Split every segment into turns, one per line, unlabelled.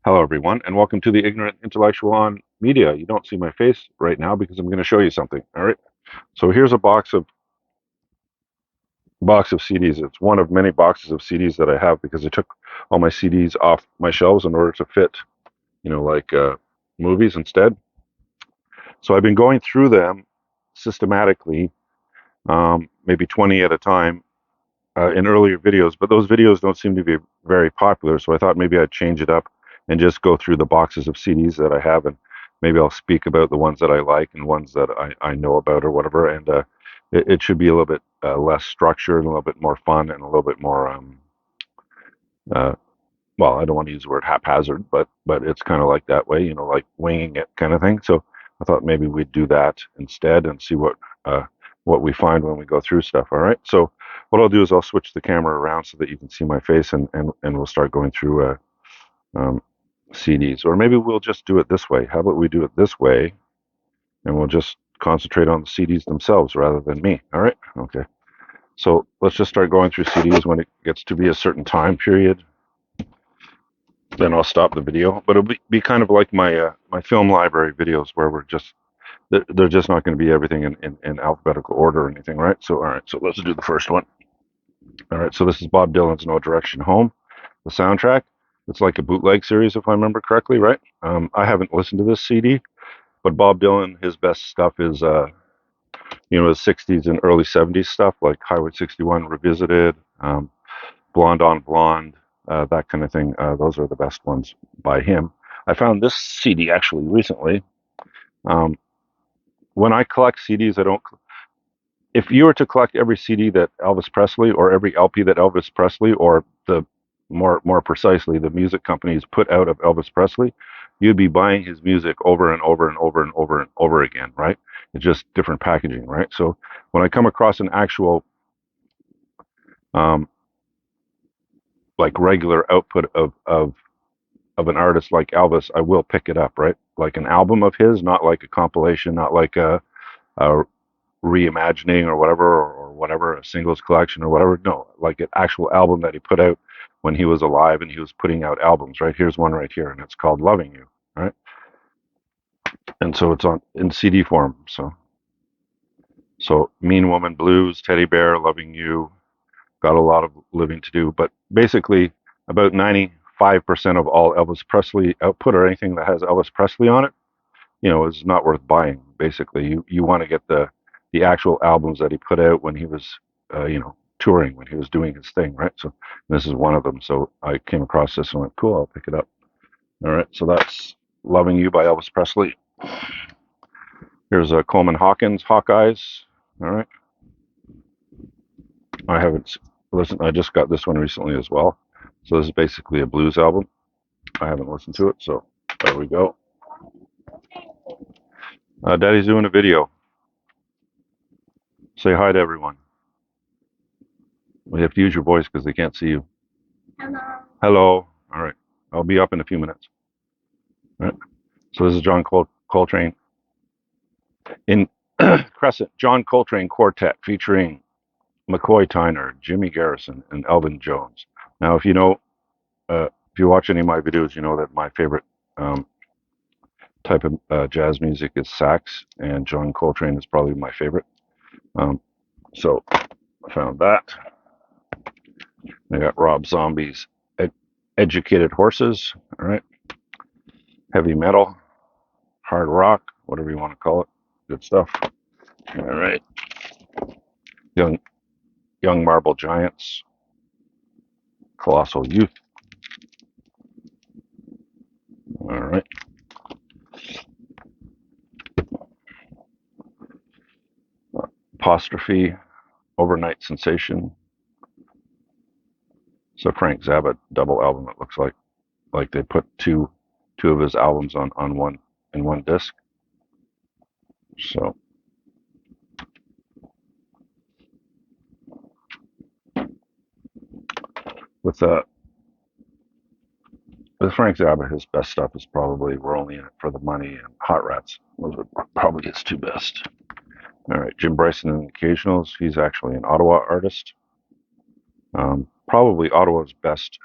Hello, everyone, and welcome to the Ignorant Intellectual on Media. You don't see my face right now because I'm going to show you something. All right. So here's a box of CDs. It's one of many boxes of CDs that I have because I took all my CDs off my shelves in order to fit, like movies instead. So I've been going through them systematically, maybe 20 at a time, in earlier videos, but those videos don't seem to be very popular. So I thought maybe I'd change it up and just go through the boxes of CDs that I have, and maybe I'll speak about the ones that I like and ones that I know about or whatever. And it should be a little bit less structured, a little bit more fun, and a little bit more, uh, well, I don't want to use the word haphazard, but it's kind of like that way, like winging it kind of thing. So I thought maybe we'd do that instead and see what we find when we go through stuff. All right. So what I'll do is I'll switch the camera around so that you can see my face, and we'll start going through um, CDs. Or maybe we'll just do it this way. How about we do it this way, and we'll just concentrate on the CDs themselves rather than me. All right. Okay. So let's just start going through CDs. When it gets to be a certain time period, then I'll stop the video. But it'll be kind of like my film library videos where they're just not going to be everything in alphabetical order or anything, right? So all right, so let's do the first one. All right, so this is Bob Dylan's No Direction Home, the soundtrack. It's like a bootleg series, if I remember correctly, right? I haven't listened to this CD, but Bob Dylan, his best stuff is the 60s and early 70s stuff like Highway 61 Revisited, Blonde on Blonde, that kind of thing. Those are the best ones by him. I found this CD actually recently. Um, when I collect CDs, I don't. If you were to collect every CD that Elvis Presley, or every LP that Elvis Presley, or the more precisely, the music companies put out of Elvis Presley, you'd be buying his music over and over and over and over and over again, right? It's just different packaging, right? So when I come across an actual um, like regular output of an artist like Elvis, I will pick it up, right? Like an album of his, not like a compilation, not like a reimagining or whatever, or whatever, a singles collection or whatever. No, like an actual album that he put out when he was alive and he was putting out albums, right? Here's one right here, and it's called Loving You, right? And so it's on in CD form. So Mean Woman Blues, Teddy Bear, Loving You, got a lot of living to do. But basically, about 95% of all Elvis Presley output, or anything that has Elvis Presley on it, is not worth buying. Basically, you want to get the actual albums that he put out when he was, touring, when he was doing his thing, right? So this is one of them. So I came across this and went, cool, I'll pick it up. All right, so that's "Loving You" by Elvis Presley. Here's Coleman Hawkins, Hawkeyes. All right, I haven't listened. I just got this one recently as well. So this is basically a blues album. I haven't listened to it, so there we go. Daddy's doing a video. Say hi to everyone. We have to use your voice because they can't see you.
Hello.
Hello. All right. I'll be up in a few minutes. All right. So this is John Coltrane in Crescent. John Coltrane Quartet featuring McCoy Tyner, Jimmy Garrison, and Elvin Jones. Now, if you watch any of my videos, you know that my favorite type of jazz music is sax, and John Coltrane is probably my favorite. So I found that. I got Rob Zombie's Educated Horses. All right. Heavy metal, hard rock, whatever you want to call it. Good stuff. All right. Young Young Marble Giants, Colossal Youth. All right. Apostrophe, Overnight Sensation. So Frank Zappa double album. It looks like they put two of his albums on one disc. So with with Frank Zappa, his best stuff is probably "We're Only in It for the Money" and "Hot Rats." Those are probably his two best. All right, Jim Bryson and the Occasionals. He's actually an Ottawa artist. Probably Ottawa's best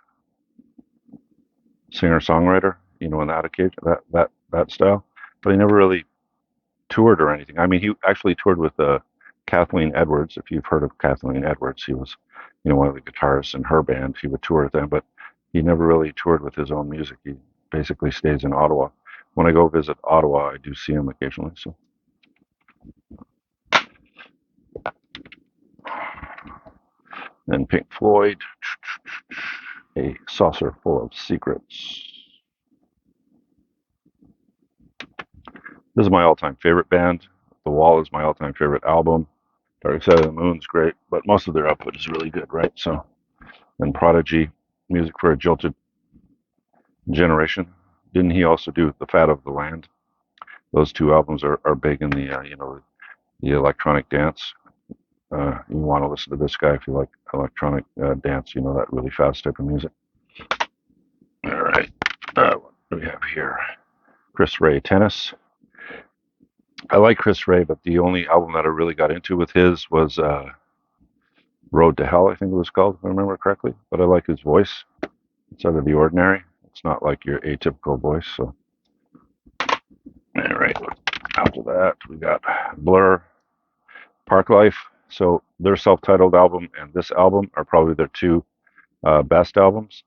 singer-songwriter. in that occasion, that style. But he never really toured or anything. I mean, he actually toured with Kathleen Edwards. If you've heard of Kathleen Edwards, he was, one of the guitarists in her band. He would tour with them, but he never really toured with his own music. He basically stays in Ottawa. When I go visit Ottawa, I do see him occasionally. So, then Pink Floyd, A Saucer Full of Secrets. This is my all-time favorite band. The Wall is my all-time favorite album. Dark Side of the Moon's great, but most of their output is really good, right? So, and Prodigy, Music for a Jilted Generation. Didn't he also do The Fat of the Land? Those two albums are big in the the electronic dance. You want to listen to this guy if you like electronic dance, that really fast type of music. All right, what do we have here? Chris Ray, Tennis. I like Chris Ray, but the only album that I really got into with his was Road to Hell, I think it was called, if I remember correctly. But I like his voice. It's out of the ordinary. It's not like your atypical voice. So, all right. After that, we got Blur, Parklife. So their self-titled album and this album are probably their two best albums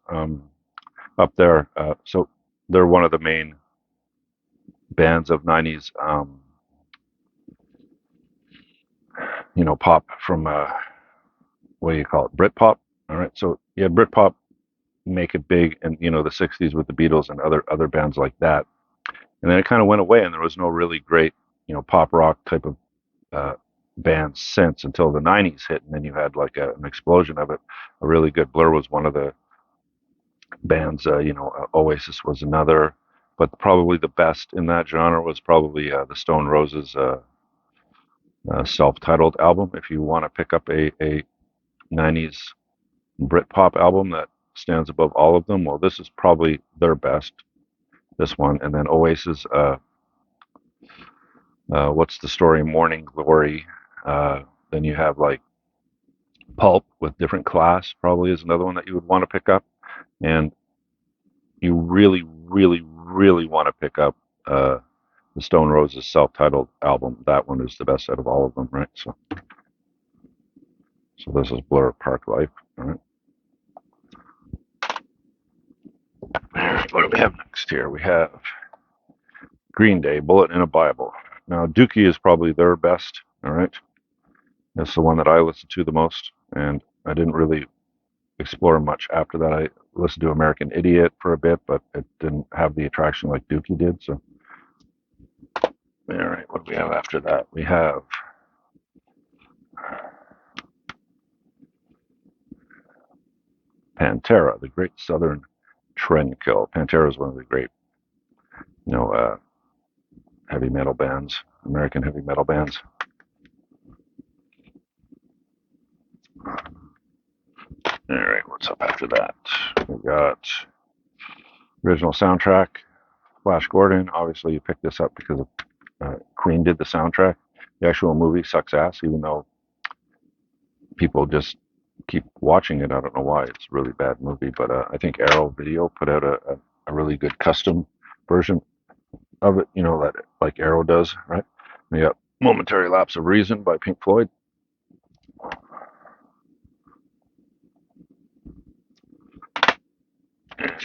up there. So they're one of the main bands of '90s, pop from what do you call it, Britpop. All right. So yeah, Britpop make it big, and the '60s with the Beatles and other bands like that. And then it kind of went away, and there was no really great, pop rock type of bands since until the '90s hit, and then you had like an explosion of it. A really good. Blur was one of the bands. Oasis was another, but probably the best in that genre was probably the Stone Roses self-titled album. If you want to pick up a '90s Britpop album that stands above all of them, well, this is probably their best. This one, and then Oasis. What's the story? Morning Glory. Then you have like Pulp with Different Class, probably is another one that you would want to pick up. And you really, really, really want to pick up the Stone Roses self-titled album. That one is the best out of all of them, right? So this is Blur, Parklife. All right. What do we have next here? We have Green Day, Bullet in a Bible. Now, Dookie is probably their best, all right? That's the one that I listened to the most, and I didn't really explore much after that. I listened to American Idiot for a bit, but it didn't have the attraction like Dookie did, so. All right, what do we have after that? We have Pantera, the Great Southern Trendkill. Pantera is one of the great, heavy metal bands, American heavy metal bands. All right, what's up after that? We got original soundtrack, Flash Gordon. Obviously, you picked this up because Queen did the soundtrack. The actual movie sucks ass, even though people just keep watching it. I don't know why. It's a really bad movie, but I think Arrow Video put out a really good custom version of it, that like Arrow does, right? We got Momentary Lapse of Reason by Pink Floyd.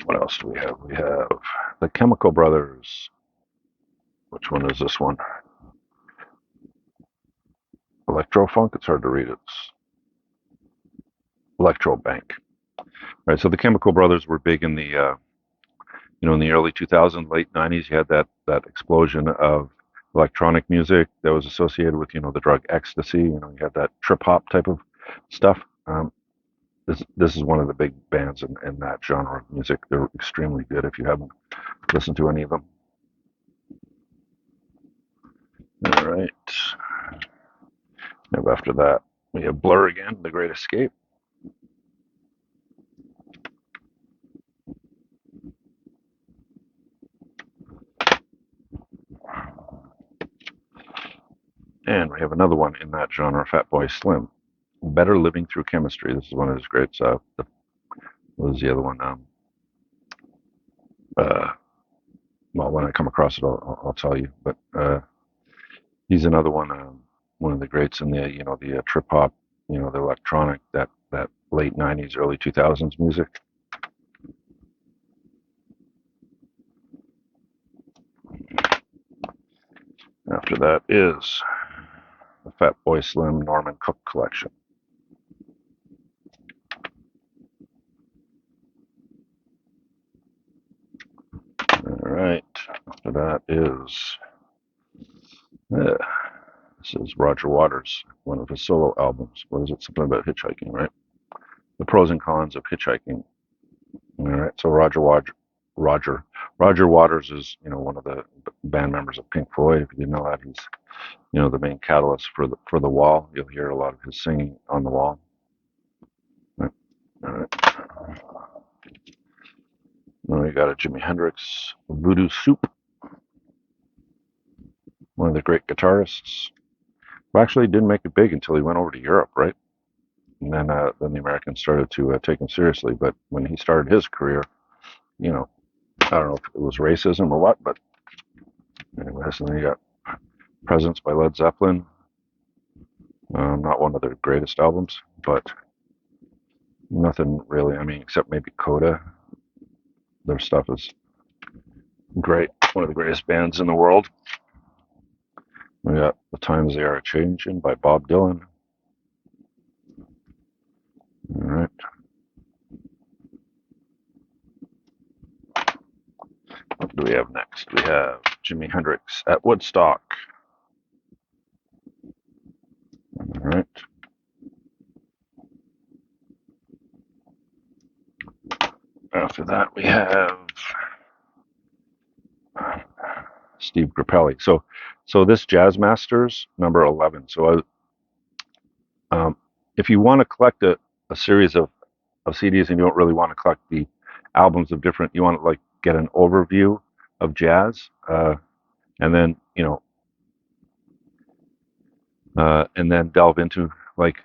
What else do we have? We have the Chemical Brothers. Which one is this one? Electro-Funk? It's hard to read. It's Electro-Bank. Right, so the Chemical Brothers were big in the in the early 2000s, late 90s. You had that explosion of electronic music that was associated with the drug ecstasy. You had that trip hop type of stuff. This is one of the big bands in that genre of music. They're extremely good if you haven't listened to any of them. All right. And after that, we have Blur again, The Great Escape. And we have another one in that genre, Fatboy Slim. Better Living Through Chemistry. This is one of his greats. What was the other one? when I come across it, I'll tell you. But he's another one of the greats in the the trip hop, the electronic, that late '90s, early 2000s music. After that is the Fat Boy Slim Norman Cook collection. All right. After that is this is Roger Waters, one of his solo albums. What is it? Something about hitchhiking, right? The pros and cons of hitchhiking. All right. So Roger Roger Waters is one of the band members of Pink Floyd. If you didn't know that, he's the main catalyst for the Wall. You'll hear a lot of his singing on the Wall. Right. All right. Then we got a Jimi Hendrix Voodoo Soup, one of the great guitarists. Who actually didn't make it big until he went over to Europe, right? And then the Americans started to take him seriously. But when he started his career, I don't know if it was racism or what, but anyways, and then you got Presence by Led Zeppelin. Not one of their greatest albums, but nothing really. I mean, except maybe Coda. Their stuff is great. One of the greatest bands in the world. We got The Times They Are Changing by Bob Dylan. All right. What do we have next? We have Jimi Hendrix at Woodstock. All right. After that, we have Steve Grappelli. So this Jazz Masters number 11. So if you want to collect a series of CDs and you don't really want to collect the albums of different, you want to like get an overview of jazz, and then and then delve into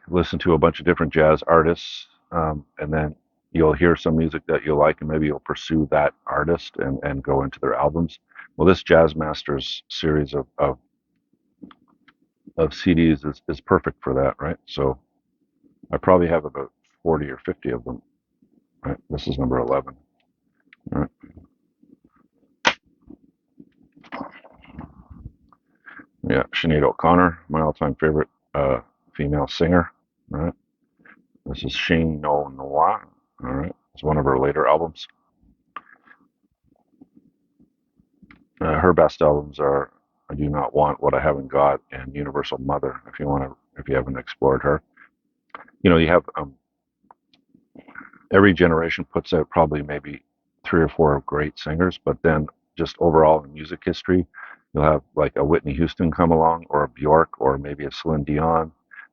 listen to a bunch of different jazz artists, and then you'll hear some music that you like, and maybe you'll pursue that artist and go into their albums. Well, this Jazz Masters series of CDs is perfect for that, right? So I probably have about 40 or 50 of them. Right, this is number 11. All right. Yeah, Sinead O'Connor, my all-time favorite female singer. All right. This is Shane No Noir. All right. It's one of her later albums. Her best albums are I Do Not Want What I Haven't Got and Universal Mother. If you haven't explored her, you have every generation puts out probably maybe 3 or 4 great singers, but then just overall in music history, you'll have like a Whitney Houston come along, or a Bjork, or maybe a Celine Dion.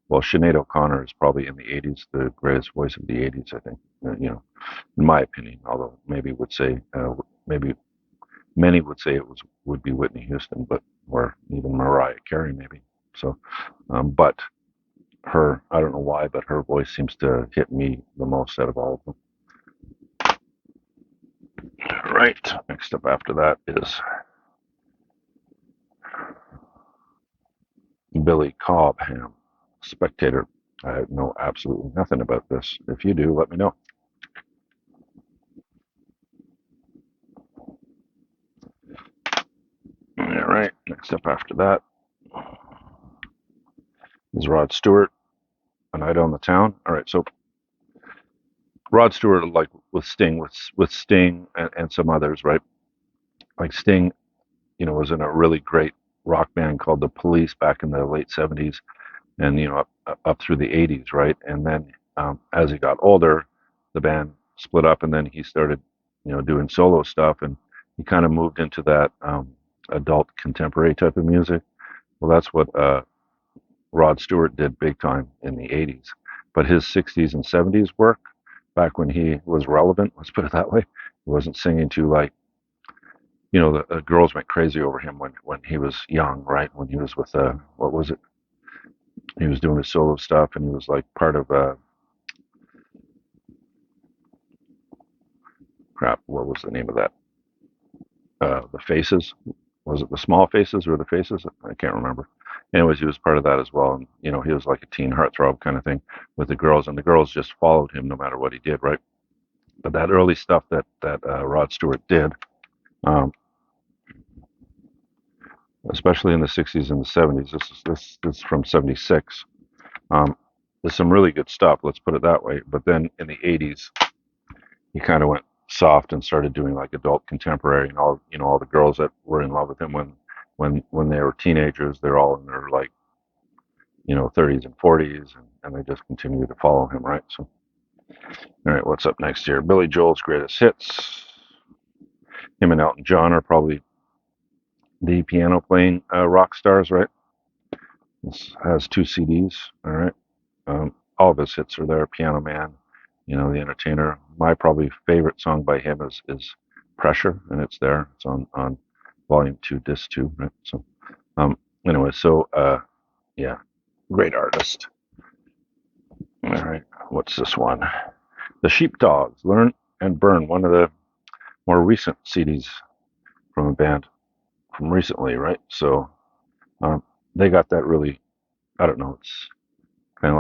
Well, Sinead O'Connor is probably in the '80s the greatest voice of the '80s, I think. In my opinion. Although maybe many would say would be Whitney Houston, or even Mariah Carey, maybe. So, but I don't know why, but her voice seems to hit me the most out of all of them. Right. Next up after that is Billy Cobham, Spectator. I know absolutely nothing about this. If you do, let me know. All right. Next up after that is Rod Stewart, A Night on the Town. All right. So Rod Stewart, like with Sting, with Sting and some others, right? Like Sting, was in a really great rock band called The Police back in the late '70s, and up through the '80s, right? And then as he got older, the band split up, and then he started, doing solo stuff, and he kind of moved into that adult contemporary type of music. Well, that's what Rod Stewart did big time in the '80s. But his '60s and '70s work, back when he was relevant, let's put it that way, he wasn't singing to the girls went crazy over him when he was young, right? When he was with what was it? He was doing his solo stuff, and he was like part of crap. What was the name of that? the Faces. Was it the Small Faces or the Faces? I can't remember. Anyways, he was part of that as well, and he was like a teen heartthrob kind of thing with the girls, and the girls just followed him no matter what he did, right? But that early stuff that Rod Stewart did, um, especially in the '60s and the '70s, this is from '76. Um, there's some really good stuff. Let's put it that way. But then in the '80s, he kind of went soft and started doing like adult contemporary, and all the girls that were in love with him when they were teenagers, they're all in their like 30s and 40s, and they just continue to follow him, right? So, all right, what's up next here? Billy Joel's greatest hits. Him and Elton John are probably the piano playing rock stars, right? This has 2 CDs. All right, all of his hits are there. Piano Man, The Entertainer. My probably favorite song by him is Pressure, and it's there. It's on Volume 2, Disc 2, right? So, um, anyway, so yeah, great artist. All right, what's this one? The Sheepdogs, Learn and Burn, one of the more recent CDs from a band from recently, right? So um, they got that really, I don't know, it's kind of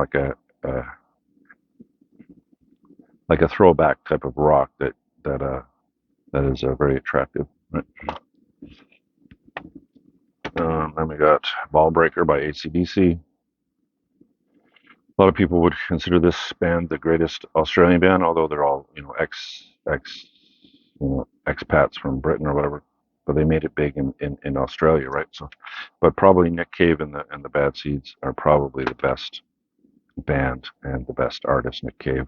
like a throwback type of rock that is very attractive. Right? Then we got Ball Breaker by ACDC. A lot of people would consider this band the greatest Australian band, although they're all expats from Britain or whatever. But they made it big in Australia, right? So, but probably Nick Cave and the Bad Seeds are probably the best band and the best artist, Nick Cave,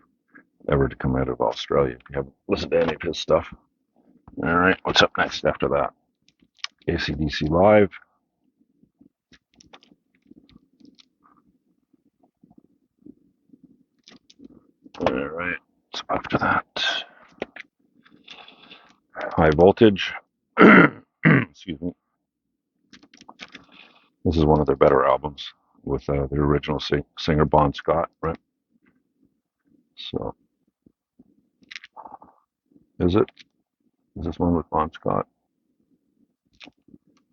ever to come out of Australia. If you haven't listened to any of his stuff. All right, what's up next after that? ACDC Live. All right, so after that, High Voltage. Excuse me. This is one of their better albums with the original singer Bon Scott, right? So, is it? Is this one with Bon Scott?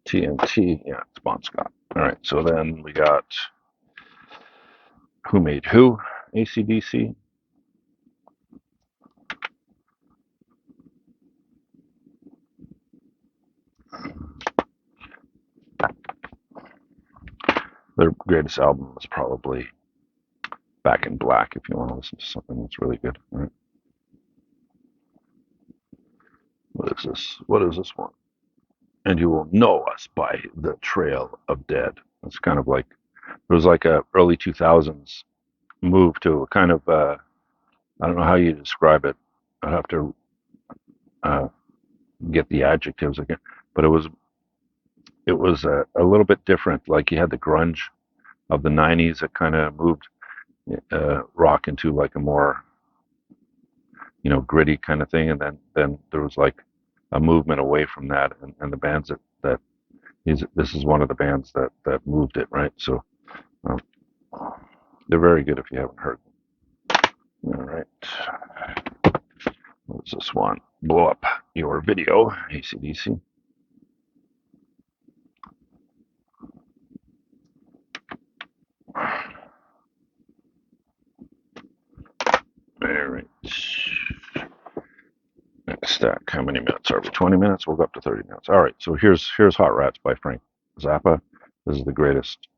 TNT, yeah, it's Bon Scott. All right, so then we got Who Made Who? ACDC. Their greatest album was probably Back in Black, if you want to listen to something that's really good. All right. What is this? What is this one? And you will know us by the Trail of Dead. It's kind of like it was like a early 2000s move to a kind of I don't know how you describe it. I'd have to uh, get the adjectives again, but it was a little bit different. Like you had the grunge of the '90s that kind of moved rock into like a more gritty kind of thing, and then there was like a movement away from that, and the bands that this is one of the bands that moved it, right? So um, they're very good if you haven't heard them. All right, what's this one? Blow Up Your Video, ACDC. All right. Next stack. How many minutes are we? 20 minutes? We'll go up to 30 minutes. All right. So here's Hot Rats by Frank Zappa. This is the greatest.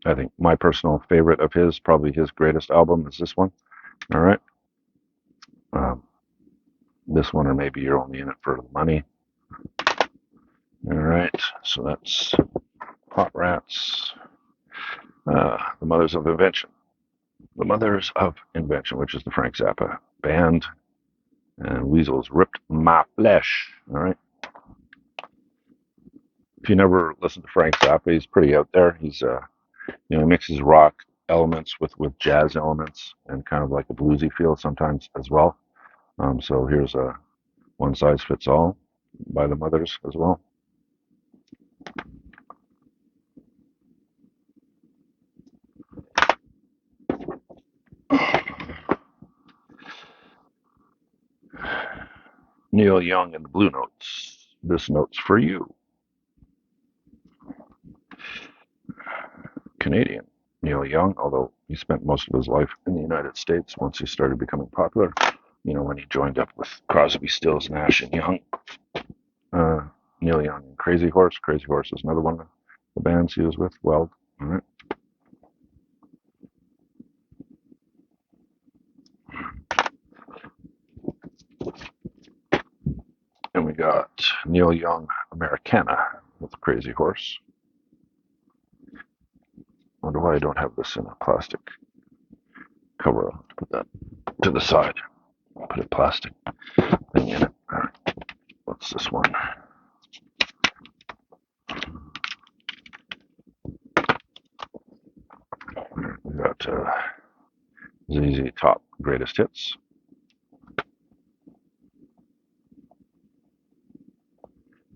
I think my personal favorite of his, probably his greatest album, is this one. All right. Um, this one, or maybe you're only in it for the money. All right. So that's Hot Rats. The Mothers of Invention. The Mothers of Invention, which is the Frank Zappa band. And Weasels ripped my flesh. All right. If you never listen to Frank Zappa, he's pretty out there. He's he mixes rock elements with jazz elements and kind of like a bluesy feel sometimes as well. So here's a One Size Fits All by the Mothers as well. Neil Young and the Blue Notes. This note's for you. Canadian. Neil Young, although he spent most of his life in the United States once he started becoming popular. When he joined up with Crosby, Stills, Nash, and Young. Neil Young and Crazy Horse. Crazy Horse is another one of the bands he was with. Weld. All right. And we got Neil Young Americana with Crazy Horse. Wonder why I don't have this in a plastic cover. I'll put that to the side. I'll put a plastic thing in it. All right. What's this one? We got ZZ Top Greatest Hits.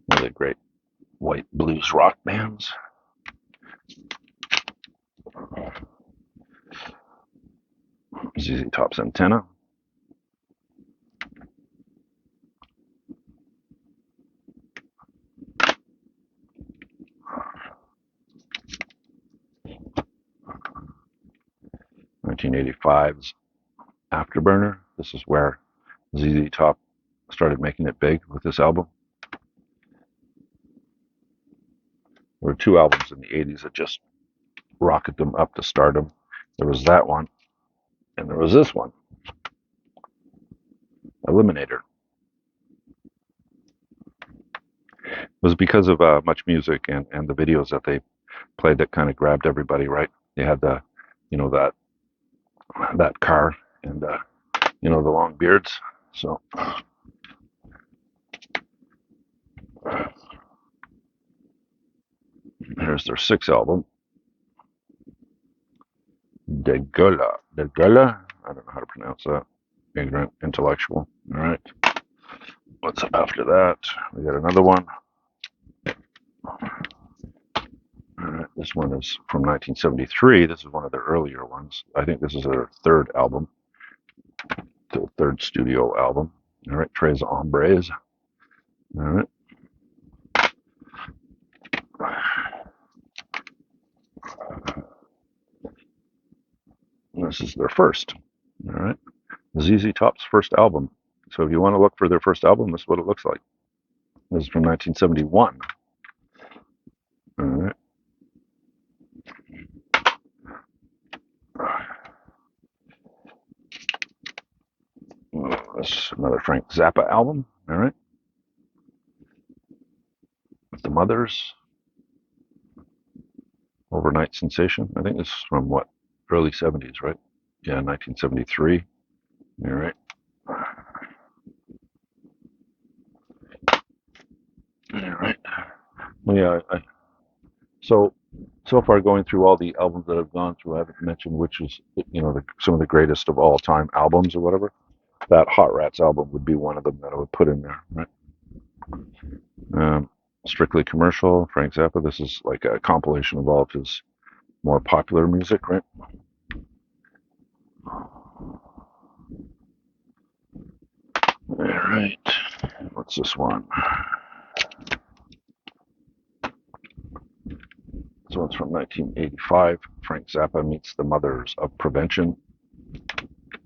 One of the great white blues rock bands. ZZ Top's Antenna. (1985's) Afterburner. This is where ZZ Top started making it big with this album. There were two albums in the 80s that just rocketed them up to stardom. There was that one, and there was this one, Eliminator. It was because of Much Music and the videos that they played that kind of grabbed everybody, right? They had the, that car and, the long beards. So here's their sixth album, De Gulla. De Gulla? I don't know how to pronounce that. Ignorant intellectual. All right. What's up after that? We got another one. All right. This one is from 1973. This is one of their earlier ones. I think this is their third album. The third studio album. All right. Tres Hombres. All right. This is their first. All right. ZZ Top's first album. So if you want to look for their first album, this is what it looks like. This is from 1971. All right. This is another Frank Zappa album. All right. With the Mothers. Overnight Sensation. I think this is from what? Early 70s, right? Yeah, 1973. All right. All right. Well, yeah. So far going through all the albums that I've gone through, I haven't mentioned which is, some of the greatest of all time albums or whatever. That Hot Rats album would be one of them that I would put in there, right? Strictly Commercial, Frank Zappa. This is like a compilation of all of his more popular music, right? All right. What's this one? This one's from 1985. Frank Zappa meets the Mothers of Prevention.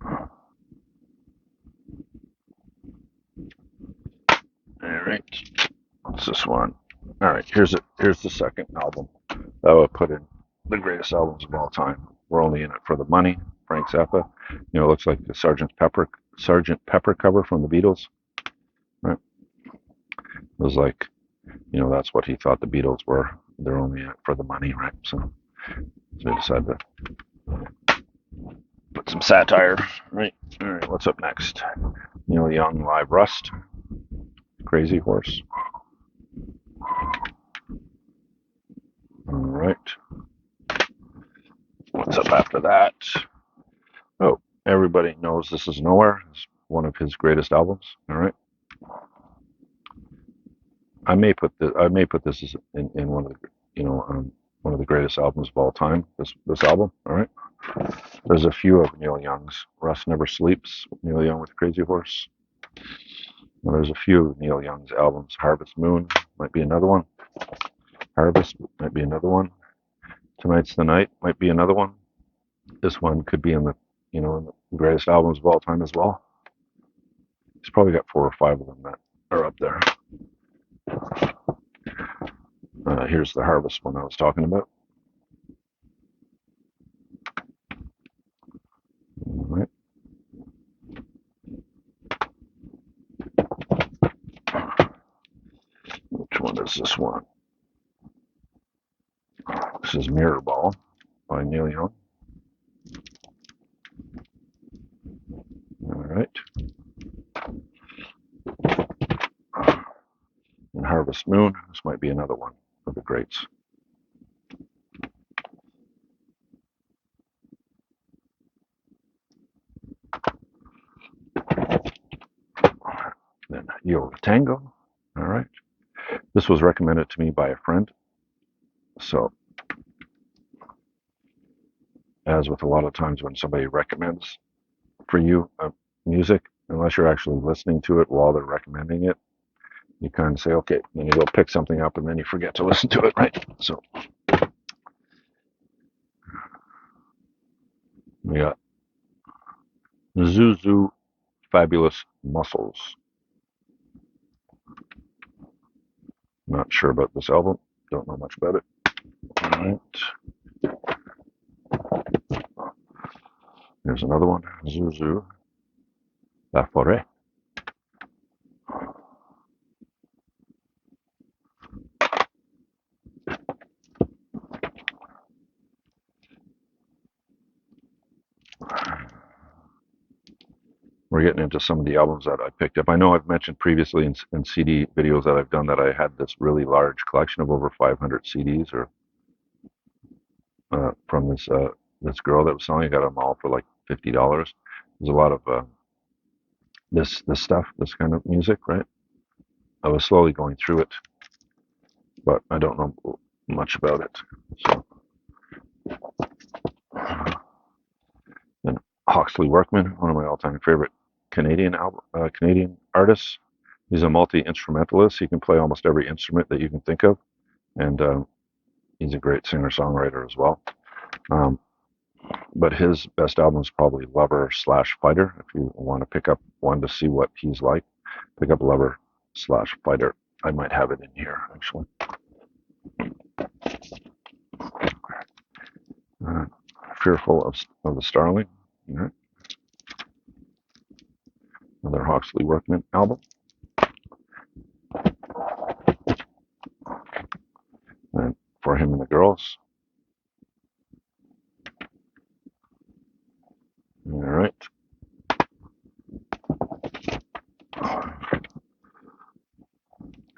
All right. What's this one? All right. Here's the second album that I would put in the greatest albums of all time. We're only in it for the money. Frank Zappa. It looks like the Sergeant Pepper cover from the Beatles. Right. It was like, that's what he thought the Beatles were. They're only in it for the money, right? So they decided to put some satire, right? All right. What's up next? Neil Young Live Rust. Crazy Horse. All right. What's up after that? Oh, everybody knows This Is Nowhere. It's one of his greatest albums. All right. I may put this in one of the one of the greatest albums of all time. This album. All right. There's a few of Neil Young's. Rust Never Sleeps. Neil Young with Crazy Horse. Well, there's a few of Neil Young's albums. Harvest Moon might be another one. Harvest might be another one. Tonight's the Night might be another one. This one could be in the, in the greatest albums of all time as well. He's probably got 4 or 5 of them that are up there. Here's the Harvest one I was talking about. All right. Which one is this one? This is Mirror Ball by Neil Young. All right. And Harvest Moon. This might be another one of the greats. Then Yo Tango. All right. This was recommended to me by a friend. So, as with a lot of times when somebody recommends for you music, unless you're actually listening to it while they're recommending it, you kind of say, okay, then you go pick something up and then you forget to listen to it, right? So, we got Zuzu Fabulous Muscles. Not sure about this album. Don't know much about it. All right. Here's another one. Zuzu La Forêt. We're getting into some of the albums that I picked up. I know I've mentioned previously in CD videos that I've done that I had this really large collection of over 500 CDs or from this girl that was selling. I got them all for like $50. There's a lot of this stuff, this kind of music, right? I was slowly going through it, but I don't know much about it. So, then Hawksley Workman, one of my all-time favorite Canadian artists. He's a multi-instrumentalist. He can play almost every instrument that you can think of, and he's a great singer-songwriter as well. But his best album is probably Lover/Fighter. If you want to pick up one to see what he's like, pick up Lover/Fighter. I might have it in here, actually. Fearful of the Starling. All right. Another Hawksley Workman album. And For Him and the Girls. All right.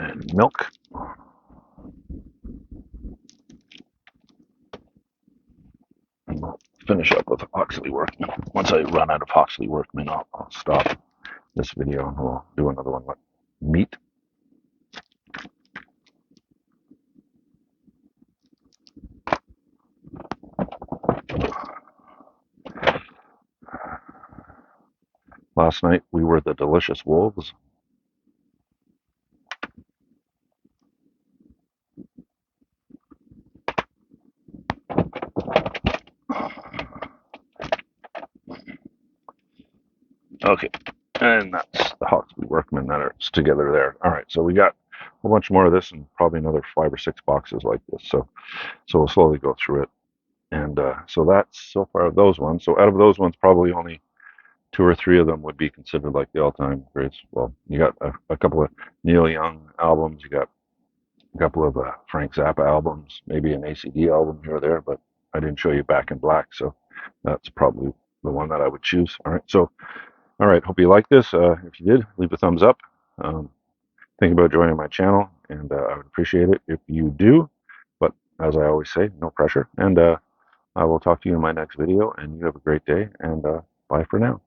And Milk. And we'll finish up with Hawksley Workman. Once I run out of Hawksley Workman, I'll stop this video and we'll do another one with Meat. Last night we were the Delicious Wolves. Okay, and that's the Hawksley Workman that are together there. All right, so we got a whole bunch more of this and probably another 5 or 6 boxes like this. So we'll slowly go through it. And so that's so far of those ones. So out of those ones, probably only 2 or 3 of them would be considered like the all-time greats. Well, you got a couple of Neil Young albums. You got a couple of Frank Zappa albums, maybe an ACD album here or there, but I didn't show you Back in Black, so that's probably the one that I would choose. All right, so all right, hope you like this. If you did, leave a thumbs up. Think about joining my channel, and I would appreciate it if you do. But as I always say, no pressure. And I will talk to you in my next video, and you have a great day, and bye for now.